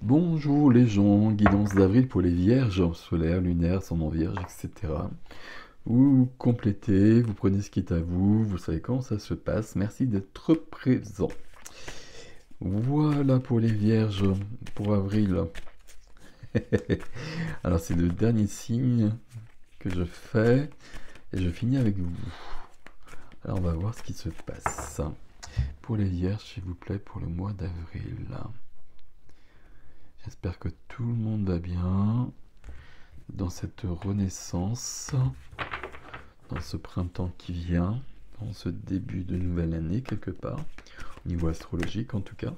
Bonjour les gens, guidance d'avril pour les vierges, solaire, lunaire, ascendant vierge, etc. Vous complétez, vous prenez ce qui est à vous, vous savez comment ça se passe. Merci d'être présent. Voilà pour les vierges pour avril. Alors c'est le dernier signe que je fais et je finis avec vous. Alors on va voir ce qui se passe. Pour les vierges, s'il vous plaît, pour le mois d'avril. J'espère que tout le monde va bien dans cette renaissance, dans ce printemps qui vient, dans ce début de nouvelle année quelque part, au niveau astrologique en tout cas.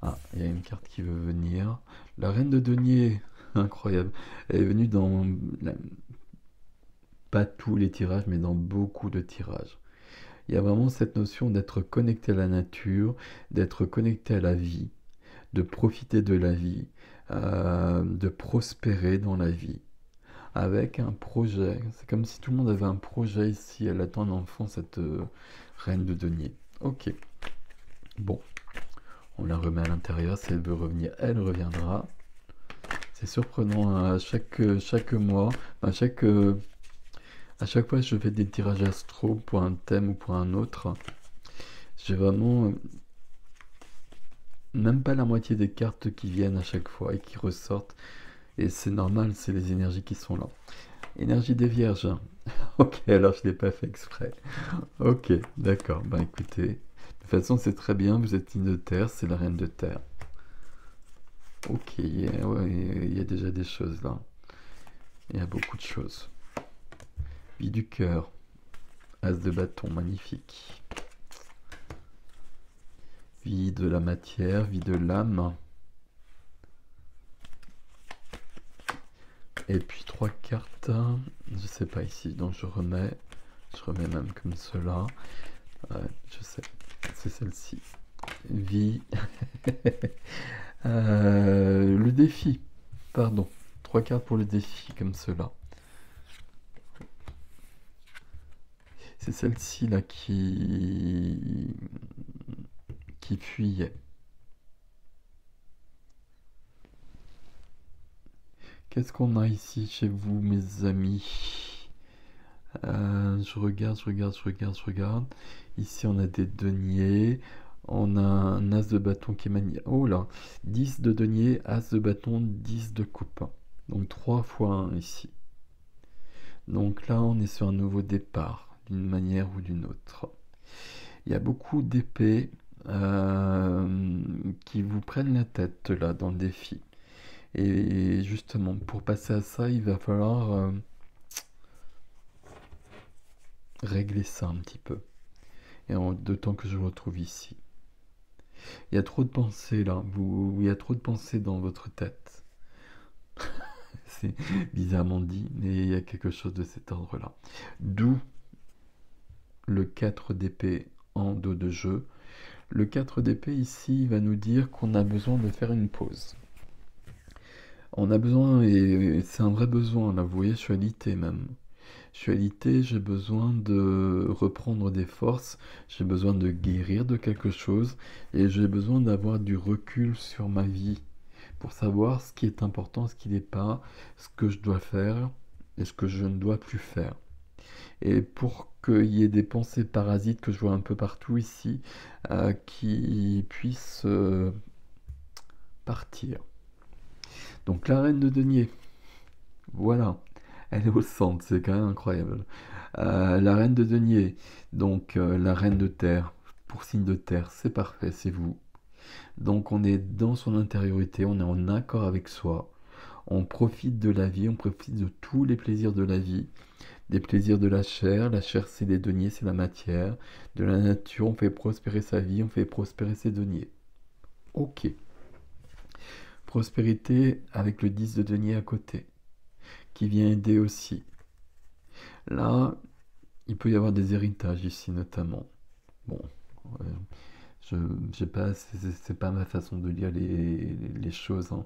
Ah, il y a une carte qui veut venir. La reine de denier, incroyable. Elle est venue dans, pas tous les tirages, mais dans beaucoup de tirages. Il y a vraiment cette notion d'être connecté à la nature, d'être connecté à la vie, de profiter de la vie, de prospérer dans la vie, avec un projet. C'est comme si tout le monde avait un projet ici. Elle attend un enfant, cette reine de denier. Ok. Bon, on la remet à l'intérieur. Si elle veut revenir, elle reviendra. C'est surprenant, hein, chaque mois, à chaque fois que je fais des tirages astro pour un thème ou pour un autre, j'ai vraiment même pas la moitié des cartes qui viennent à chaque fois et qui ressortent. Et c'est normal, c'est les énergies qui sont là. Énergie des vierges. Ok, alors je l'ai pas fait exprès. Ok, d'accord. Ben écoutez, de toute façon c'est très bien, vous êtes signe de terre, c'est la reine de terre. Ok, ouais, il y a déjà des choses là. Il y a beaucoup de choses. Vie du cœur. As de bâton, magnifique. Vie de la matière, vie de l'âme. Et puis trois cartes, je sais pas ici, donc je remets même comme cela. Je sais, c'est celle-ci. Vie. Le défi, pardon. Trois cartes pour le défi, comme cela. C'est celle-ci là qui fuyait. Qu'est-ce qu'on a ici chez vous, mes amis? Je regarde. Ici, on a des deniers. On a un as de bâton qui est magnifique. Oh là, 10 de denier, as de bâton, 10 de coupe. Donc 3 fois 1 ici. Donc là, on est sur un nouveau départ, d'une manière ou d'une autre. Il y a beaucoup d'épées qui vous prennent la tête là dans le défi. Et justement, pour passer à ça, il va falloir régler ça un petit peu. Et d'autant que je le retrouve ici. Il y a trop de pensées là, il y a trop de pensées dans votre tête. C'est bizarrement dit, mais il y a quelque chose de cet ordre-là. D'où le 4 d'épée en dos de jeu. Le 4 d'épée ici va nous dire qu'on a besoin de faire une pause. On a besoin, et c'est un vrai besoin là, vous voyez, je suis alité même. Je suis alité, j'ai besoin de reprendre des forces, j'ai besoin de guérir de quelque chose, et j'ai besoin d'avoir du recul sur ma vie, pour savoir ce qui est important, ce qui n'est pas, ce que je dois faire, et ce que je ne dois plus faire. Et pour qu'il y ait des pensées parasites que je vois un peu partout ici, qui puissent partir. Donc la reine de denier, voilà, elle est au centre, c'est quand même incroyable. La reine de denier, donc la reine de terre, pour signe de terre, c'est parfait, c'est vous. Donc on est dans son intériorité, on est en accord avec soi, on profite de la vie, on profite de tous les plaisirs de la vie, des plaisirs de la chair c'est les deniers, c'est la matière, de la nature, on fait prospérer sa vie, on fait prospérer ses deniers. Ok. Prospérité avec le 10 de denier à côté, qui vient aider aussi. Là, il peut y avoir des héritages ici notamment. Bon, euh, je j'ai pas, c'est pas ma façon de lire les choses, hein.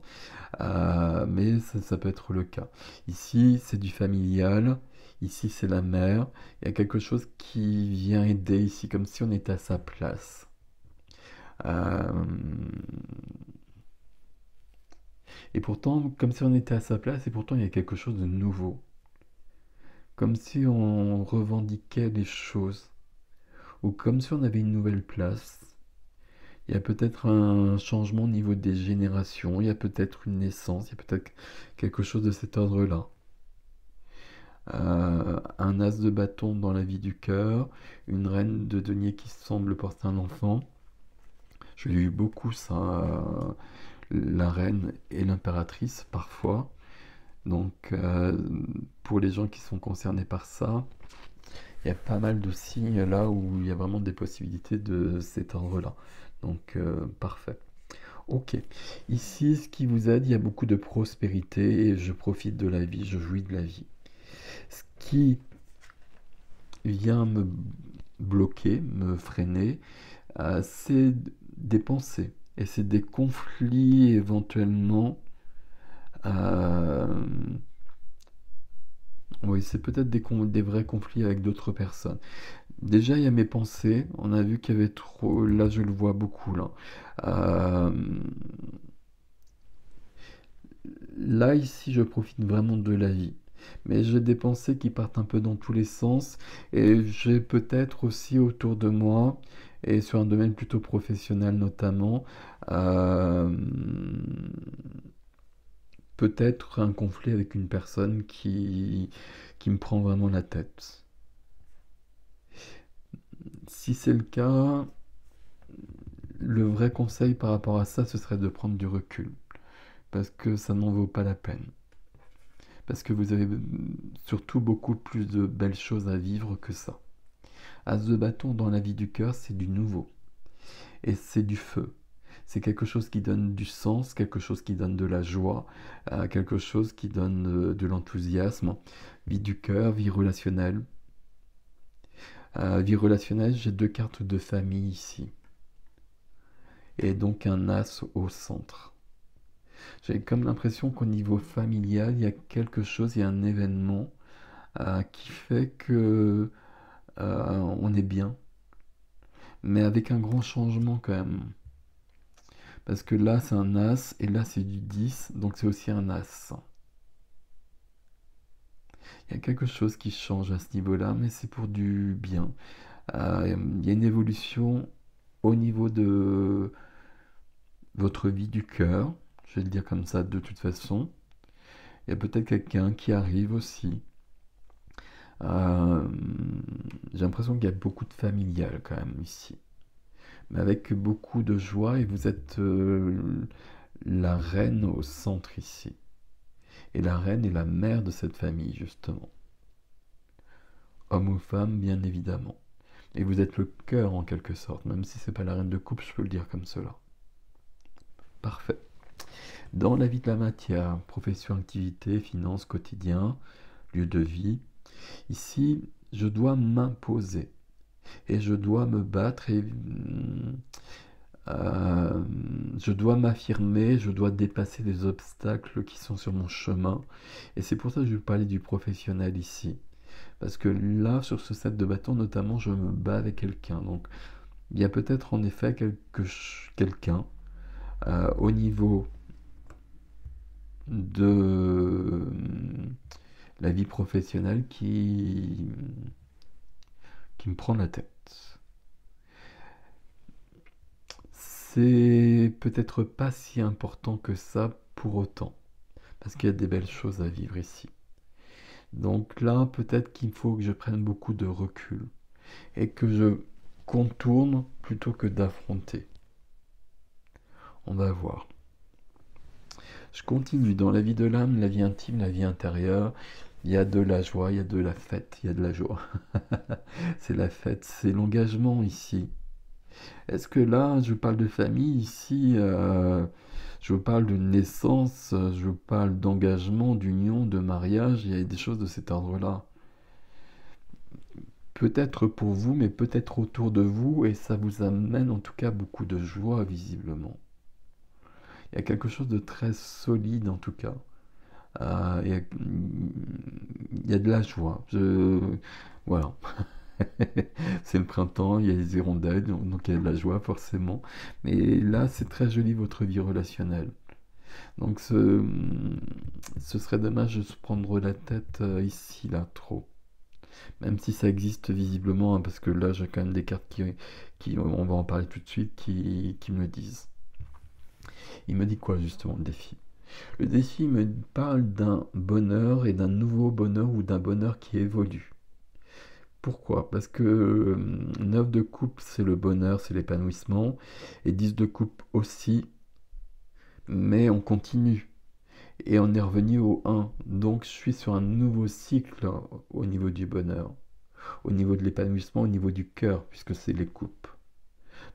Mais ça peut être le cas. Ici, c'est du familial. Ici, c'est la mère. Il y a quelque chose qui vient aider ici, comme si on était à sa place. Euh, Et pourtant, comme si on était à sa place, et pourtant il y a quelque chose de nouveau. Comme si on revendiquait les choses, ou comme si on avait une nouvelle place. Il y a peut-être un changement au niveau des générations, il y a peut-être une naissance, il y a peut-être quelque chose de cet ordre-là. Un as de bâton dans la vie du cœur, une reine de denier qui semble porter un enfant. Je l'ai eu beaucoup ça, la reine et l'impératrice parfois. Donc pour les gens qui sont concernés par ça, il y a pas mal de signes là où il y a vraiment des possibilités de cet ordre-là. Donc parfait. Ok. Ici, ce qui vous aide, il y a beaucoup de prospérité et je profite de la vie, je jouis de la vie. Ce qui vient me bloquer, me freiner, c'est des pensées et c'est des conflits éventuellement. euh, oui, c'est peut-être des vrais conflits avec d'autres personnes. Déjà, il y a mes pensées. On a vu qu'il y avait trop. Là, je le vois beaucoup là. Euh, Là, ici, je profite vraiment de la vie. Mais j'ai des pensées qui partent un peu dans tous les sens. Et j'ai peut-être aussi autour de moi, et sur un domaine plutôt professionnel notamment, euh, peut-être un conflit avec une personne qui me prend vraiment la tête. Si c'est le cas, le vrai conseil par rapport à ça, ce serait de prendre du recul. Parce que ça n'en vaut pas la peine. Parce que vous avez surtout beaucoup plus de belles choses à vivre que ça. As de bâton dans la vie du cœur, c'est du nouveau. Et c'est du feu. C'est quelque chose qui donne du sens, quelque chose qui donne de la joie, quelque chose qui donne de l'enthousiasme. Vie du cœur, vie relationnelle. Vie relationnelle, j'ai deux cartes de famille ici. Et donc un as au centre. J'ai comme l'impression qu'au niveau familial, il y a quelque chose, il y a un événement qui fait que on est bien, mais avec un grand changement quand même. Parce que là, c'est un as, et là, c'est du 10, donc c'est aussi un as. Il y a quelque chose qui change à ce niveau-là, mais c'est pour du bien. Il y a une évolution au niveau de votre vie du cœur, je vais le dire comme ça de toute façon. Il y a peut-être quelqu'un qui arrive aussi. Euh, j'ai l'impression qu'il y a beaucoup de familial quand même ici, mais avec beaucoup de joie, et vous êtes la reine au centre ici. Et la reine est la mère de cette famille, justement. Homme ou femme, bien évidemment. Et vous êtes le cœur en quelque sorte, même si c'est pas la reine de coupe, je peux le dire comme cela. Parfait. Dans la vie de la matière, profession, activité, finances, quotidien, lieu de vie, ici, je dois m'imposer. Et je dois me battre et je dois m'affirmer, je dois dépasser les obstacles qui sont sur mon chemin. Et c'est pour ça que je vais parler du professionnel ici. Parce que là, sur ce set de bâtons, notamment, je me bats avec quelqu'un. Donc, il y a peut-être en effet quelqu'un au niveau de la vie professionnelle qui me prend la tête. C'est peut-être pas si important que ça pour autant, parce qu'il y a des belles choses à vivre ici. Donc là, peut-être qu'il faut que je prenne beaucoup de recul et que je contourne plutôt que d'affronter. On va voir. Je continue dans la vie de l'âme, la vie intime, la vie intérieure. Il y a de la joie, il y a de la fête, il y a de la joie. C'est la fête, c'est l'engagement ici. Est-ce que là, je parle de famille ici, je parle de naissance, je parle d'engagement, d'union, de mariage, il y a des choses de cet ordre-là. Peut-être pour vous, mais peut-être autour de vous, et ça vous amène en tout cas beaucoup de joie visiblement. Il y a quelque chose de très solide en tout cas. Il y a de la joie. Voilà. C'est le printemps, il y a les hirondelles, donc il y a de la joie forcément. Mais là, c'est très joli votre vie relationnelle. Donc ce serait dommage de se prendre la tête ici, là, trop. Même si ça existe visiblement, hein, parce que là j'ai quand même des cartes on va en parler tout de suite, qui me le disent. Il me dit quoi justement le défi? Le défi me parle d'un bonheur et d'un nouveau bonheur ou d'un bonheur qui évolue. Pourquoi? Parce que 9 de coupe c'est le bonheur, c'est l'épanouissement, et 10 de coupe aussi, mais on continue. Et on est revenu au 1, donc je suis sur un nouveau cycle au niveau du bonheur, au niveau de l'épanouissement, au niveau du cœur, puisque c'est les coupes.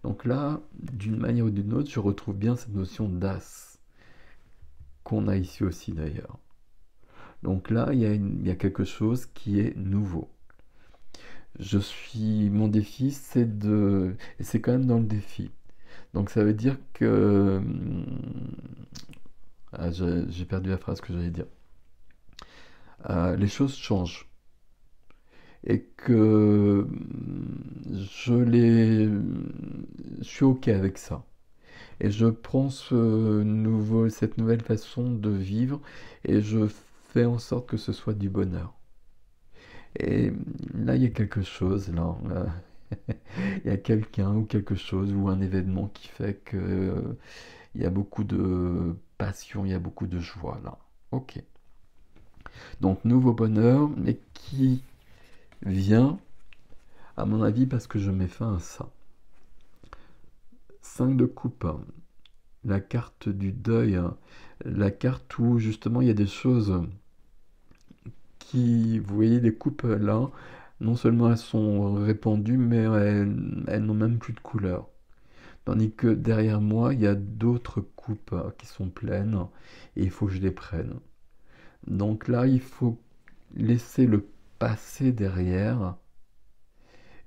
Donc là, d'une manière ou d'une autre, je retrouve bien cette notion d'as, qu'on a ici aussi d'ailleurs. Donc là, il y a quelque chose qui est nouveau. Mon défi, et c'est quand même dans le défi. Donc ça veut dire que, j'ai perdu la phrase que j'allais dire. Les choses changent. Et que je suis OK avec ça. Et je prends cette nouvelle façon de vivre et je fais en sorte que ce soit du bonheur. Et là, il y a quelque chose, là. Il y a quelqu'un ou quelque chose ou un événement qui fait que il y a beaucoup de passion, il y a beaucoup de joie, là. Ok. Donc, nouveau bonheur, mais qui vient, à mon avis, parce que je mets fin à ça. 5 de coupe, la carte du deuil, la carte où justement il y a des choses vous voyez les coupes là, non seulement elles sont répandues, mais elles n'ont même plus de couleur. Tandis que derrière moi, il y a d'autres coupes qui sont pleines et il faut que je les prenne. Donc là, il faut laisser le passé derrière,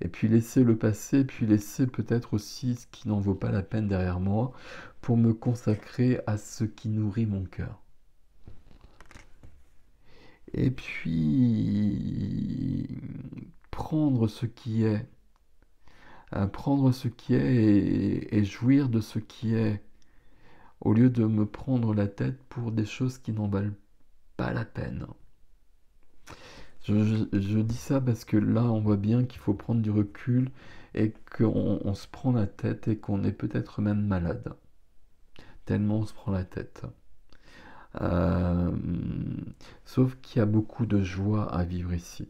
et puis laisser le passé, puis laisser peut-être aussi ce qui n'en vaut pas la peine derrière moi, pour me consacrer à ce qui nourrit mon cœur. Et puis prendre ce qui est, et jouir de ce qui est, au lieu de me prendre la tête pour des choses qui n'en valent pas la peine. Je dis ça parce que là, on voit bien qu'il faut prendre du recul et qu'on se prend la tête et qu'on est peut-être même malade. Tellement on se prend la tête. Euh, Sauf qu'il y a beaucoup de joie à vivre ici.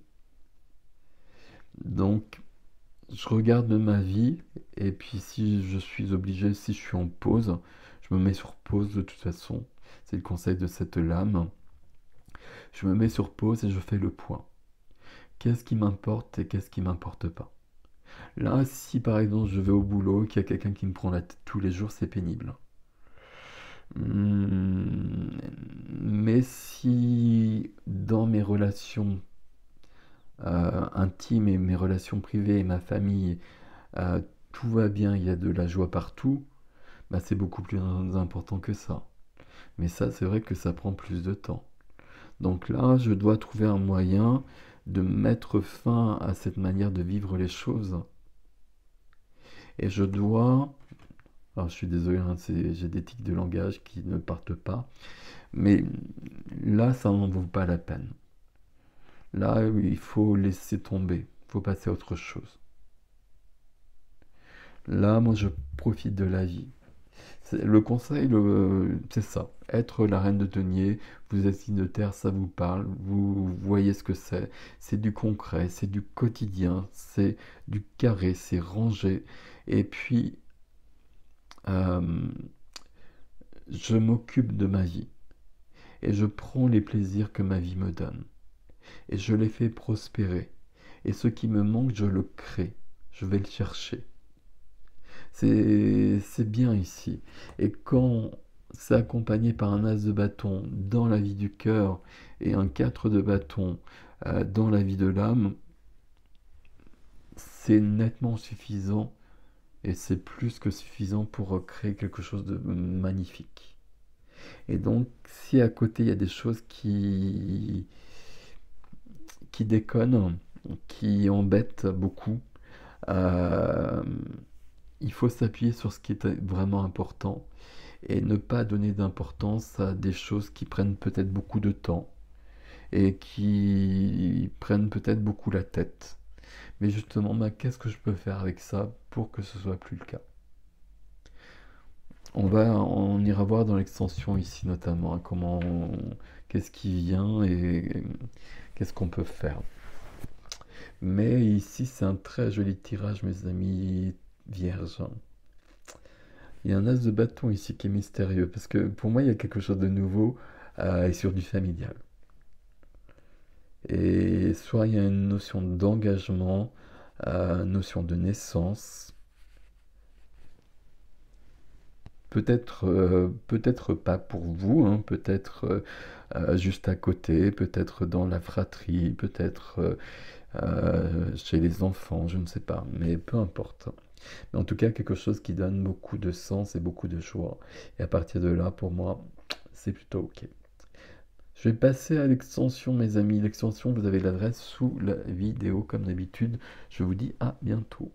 Donc, je regarde ma vie et puis si je suis obligé, si je suis en pause, je me mets sur pause de toute façon. C'est le conseil de cette lame. Je me mets sur pause et je fais le point. Qu'est-ce qui m'importe et qu'est-ce qui m'importe pas? Là, si par exemple je vais au boulot, qu'il y a quelqu'un qui me prend la tête tous les jours, c'est pénible. Mais si dans mes relations intimes et mes relations privées et ma famille, tout va bien, il y a de la joie partout, bah c'est beaucoup plus important que ça. Mais ça, c'est vrai que ça prend plus de temps. Donc là, je dois trouver un moyen de mettre fin à cette manière de vivre les choses. Et je dois... Alors je suis désolé, hein, j'ai des tics de langage qui ne partent pas. Mais là, ça n'en vaut pas la peine. Là, il faut laisser tomber. Il faut passer à autre chose. Là, moi, je profite de la vie. Le conseil, c'est ça. Être la reine de denier, vous êtes signataire, ça vous parle, vous voyez ce que c'est. C'est du concret, c'est du quotidien, c'est du carré, c'est rangé. Et puis, euh, je m'occupe de ma vie. Et je prends les plaisirs que ma vie me donne. Et je les fais prospérer. Et ce qui me manque, je le crée. Je vais le chercher. C'est bien ici. Et quand c'est accompagné par un as de bâton dans la vie du cœur et un 4 de bâton dans la vie de l'âme, c'est nettement suffisant et c'est plus que suffisant pour créer quelque chose de magnifique. Et donc, si à côté il y a des choses qui déconnent, qui embêtent beaucoup, euh, il faut s'appuyer sur ce qui est vraiment important et ne pas donner d'importance à des choses qui prennent peut-être beaucoup de temps et qui prennent peut-être beaucoup la tête. Mais justement, bah, qu'est-ce que je peux faire avec ça pour que ce soit plus le cas? On ira voir dans l'extension ici notamment hein, qu'est-ce qui vient et qu'est-ce qu'on peut faire. Mais ici, c'est un très joli tirage, mes amis vierges. Il y a un as de bâton ici qui est mystérieux, parce que pour moi, il y a quelque chose de nouveau et sur du familial. Et soit il y a une notion d'engagement, notion de naissance, peut-être pas pour vous, hein, peut-être juste à côté, peut-être dans la fratrie, peut-être chez les enfants, je ne sais pas, mais peu importe. Mais en tout cas, quelque chose qui donne beaucoup de sens et beaucoup de joie. Et à partir de là, pour moi, c'est plutôt OK. Je vais passer à l'extension, mes amis. L'extension, vous avez l'adresse sous la vidéo, comme d'habitude. Je vous dis à bientôt.